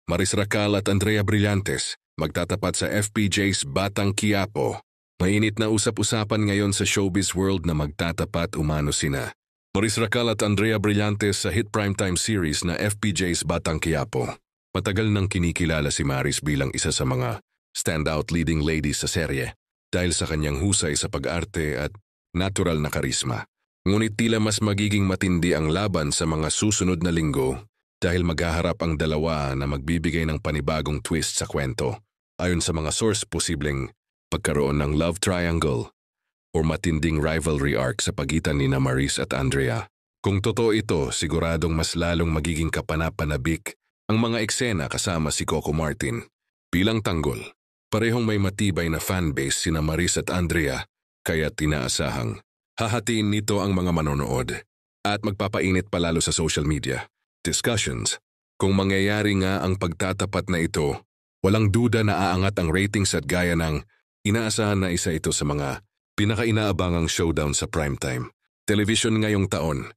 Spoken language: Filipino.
Maris Racal at Andrea Brillantes magtatapat sa FPJ's Batang Quiapo. Mainit na usap-usapan ngayon sa showbiz world na magtatapat umano sina Maris Racal at Andrea Brillantes sa hit primetime series na FPJ's Batang Quiapo. Matagal nang kinikilala si Maris bilang isa sa mga standout leading ladies sa serye dahil sa kanyang husay sa pag-arte at natural na karisma. Ngunit tila mas magiging matindi ang laban sa mga susunod na linggo dahil maghaharap ang dalawa na magbibigay ng panibagong twist sa kwento. Ayon sa mga source, posibleng pagkaroon ng love triangle o matinding rivalry arc sa pagitan ni Maris at Andrea. Kung totoo ito, siguradong mas lalong magiging kapanapanabik ang mga eksena kasama si Coco Martin. Bilang tanggol, parehong may matibay na fanbase sina Maris at Andrea, kaya tinaasahang hahatiin nito ang mga manonood at magpapainit palalo sa social media discussions. Kung mangyayari nga ang pagtatapat na ito, walang duda na aangat ang ratings at gaya ng inaasahan na isa ito sa mga pinaka-inaabangang showdown sa primetime television ngayong taon.